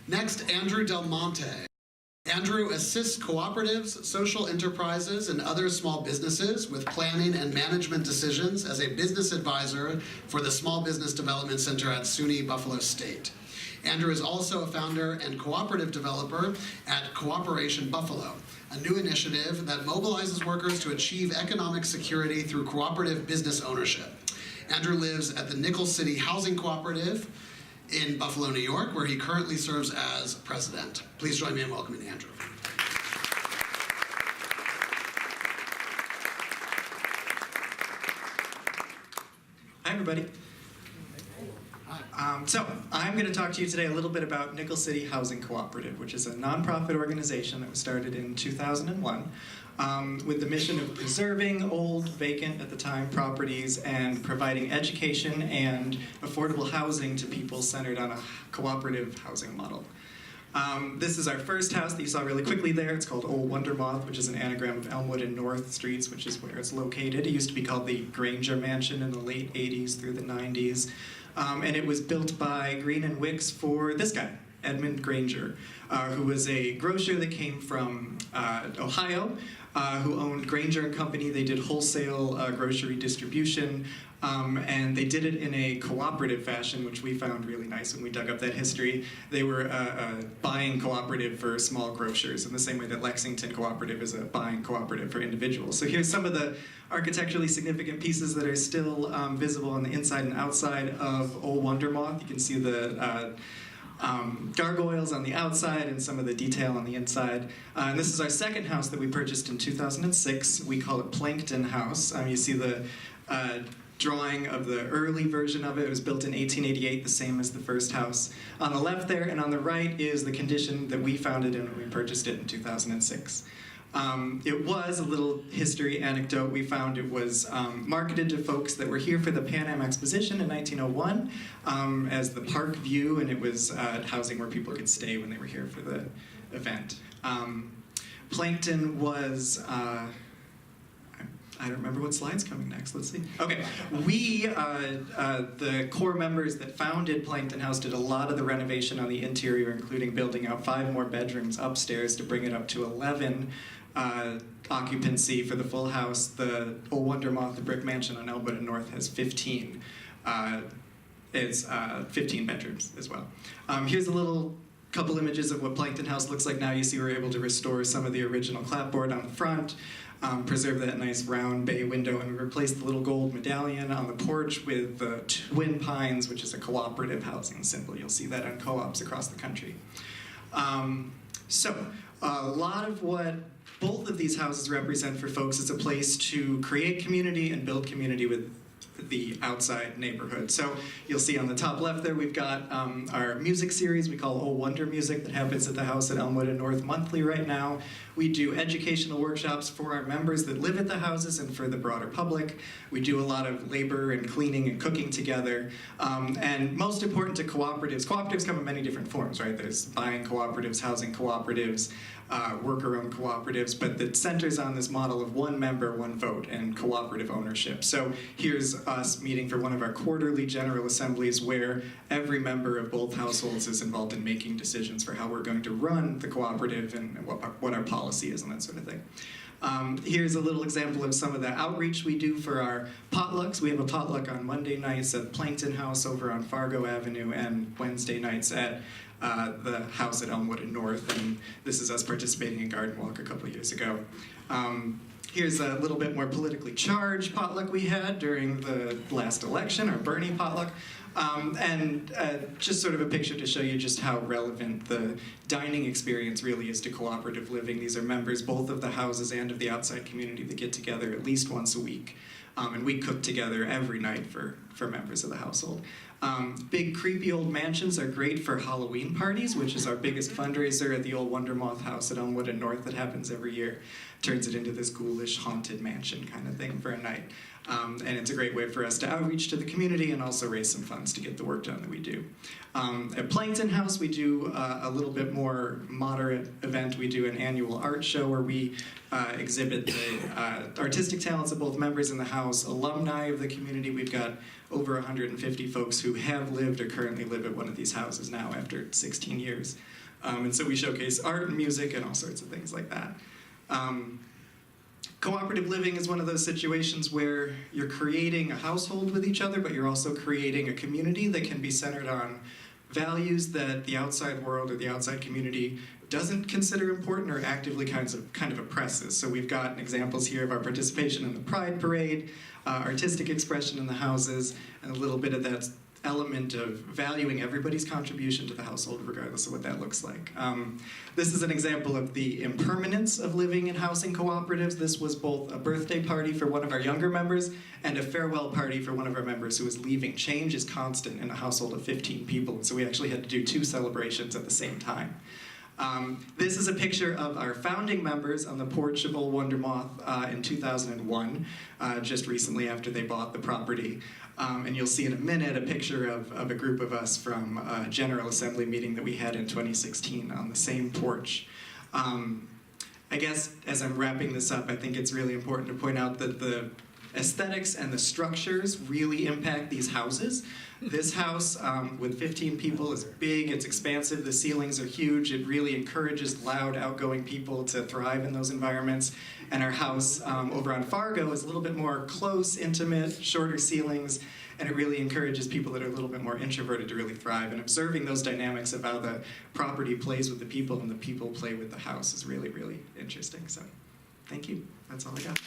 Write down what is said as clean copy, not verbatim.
Next, Andrew Delmonte. Andrew assists cooperatives, social enterprises, and other small businesses with planning and management decisions as a business advisor for the Small Business Development Center at SUNY Buffalo State. Andrew is also a founder and cooperative developer at Cooperation Buffalo, a new initiative that mobilizes workers to achieve economic security through cooperative business ownership. Andrew lives at the Nickel City Housing Cooperative in Buffalo, New York, where he currently serves as president. Please join me in welcoming Andrew. Hi, everybody. So I'm going to talk to you today a little bit about Nickel City Housing Cooperative, which is a nonprofit organization that was started in 2001 with the mission of preserving old, vacant at the time, properties and providing education and affordable housing to people centered on a cooperative housing model. This is our first house that you saw really quickly there. It's called Old Wonder Moth, which is an anagram of Elmwood and North Streets, which is where it's located. It used to be called the Granger Mansion in the late 80s through the 90s. And it was built by Green and Wicks for this guy, Edmund Granger, who was a grocer that came from Ohio, who owned Granger and Company. They did wholesale grocery distribution, and they did it in a cooperative fashion, which we found really nice when we dug up that history. They were a buying cooperative for small grocers, in the same way that Lexington Cooperative is a buying cooperative for individuals. So here's some of the architecturally significant pieces that are still visible on the inside and outside of Old Wonder Moth. You can see the gargoyles on the outside and some of the detail on the inside. And this is our second house that we purchased in 2006. We call it Plankton House. You see the drawing of the early version of it. It was built in 1888, the same as the first house. On the left there, and on the right is the condition that we found it in when we purchased it in 2006. It was a little history anecdote. We found it was marketed to folks that were here for the Pan Am Exposition in 1901 as the Park View, and it was housing where people could stay when they were here for the event. Plankton was, I don't remember what slide's coming next. Let's see. Okay, we, the core members that founded Plankton House, did a lot of the renovation on the interior, including building out 5 more bedrooms upstairs to bring it up to 11 occupancy for the full house. The Old Wonder Moth, the brick mansion on Elmwood and North, has 15. It's 15 bedrooms as well. Here's a little couple images of what Plankton House looks like now. You see we're able to restore some of the original clapboard on the front, preserve that nice round bay window, and we replaced the little gold medallion on the porch with the Twin Pines, which is a cooperative housing symbol. You'll see that on co-ops across the country. So a lot of what both of these houses represent for folks is a place to create community and build community with the outside neighborhood. So you'll see on the top left there we've got our music series we call Old Wonder Music that happens at the house at Elmwood and North monthly right now. We do educational workshops for our members that live at the houses and for the broader public. We do a lot of labor and cleaning and cooking together. And most important to cooperatives, cooperatives come in many different forms, right? There's buying cooperatives, housing cooperatives, worker-owned cooperatives, but that centers on this model of one member, one vote, and cooperative ownership. So here's us meeting for one of our quarterly General Assemblies where every member of both households is involved in making decisions for how we're going to run the cooperative and what our policy is and that sort of thing. Here's a little example of some of the outreach we do for our potlucks. We have a potluck on Monday nights at Plankton House over on Fargo Avenue and Wednesday nights at the house at Elmwood and North, and this is us participating in Garden Walk a couple years ago. Here's a little bit more politically charged potluck we had during the last election, our Bernie potluck. And just sort of a picture to show you just how relevant the dining experience really is to cooperative living. These are members both of the houses and of the outside community that get together at least once a week. And we cook together every night for members of the household. Big creepy old mansions are great for Halloween parties, which is our biggest fundraiser at the Old Wonder Moth house at Elmwood and North that happens every year. Turns it into this ghoulish haunted mansion kind of thing for a night. And it's a great way for us to outreach to the community and also raise some funds to get the work done that we do. At Plankton House, we do a little bit more moderate event. We do an annual art show where we exhibit the artistic talents of both members in the house, alumni of the community. We've got over 150 folks who have lived or currently live at one of these houses now after 16 years. And so we showcase art and music and all sorts of things like that. Cooperative living is one of those situations where you're creating a household with each other, but you're also creating a community that can be centered on values that the outside world or the outside community doesn't consider important or actively kind of oppresses. So we've got examples here of our participation in the Pride Parade, artistic expression in the houses, and a little bit of that element of valuing everybody's contribution to the household regardless of what that looks like. This is an example of the impermanence of living in housing cooperatives. This was both a birthday party for one of our younger members and a farewell party for one of our members who was leaving. Change is constant in a household of 15 people, and so we actually had to do 2 celebrations at the same time. This is a picture of our founding members on the porch of Old Wonder Moth in 2001, just recently after they bought the property. And you'll see in a minute a picture of a group of us from a General Assembly meeting that we had in 2016 on the same porch. I guess as I'm wrapping this up, I think it's really important to point out that the aesthetics and the structures really impact these houses. This house with 15 people is big, it's expansive, the ceilings are huge, it really encourages loud, outgoing people to thrive in those environments. And our house over on Fargo is a little bit more close, intimate, shorter ceilings, and it really encourages people that are a little bit more introverted to really thrive. And observing those dynamics of how the property plays with the people and the people play with the house is really, really interesting. So thank you. That's all I got.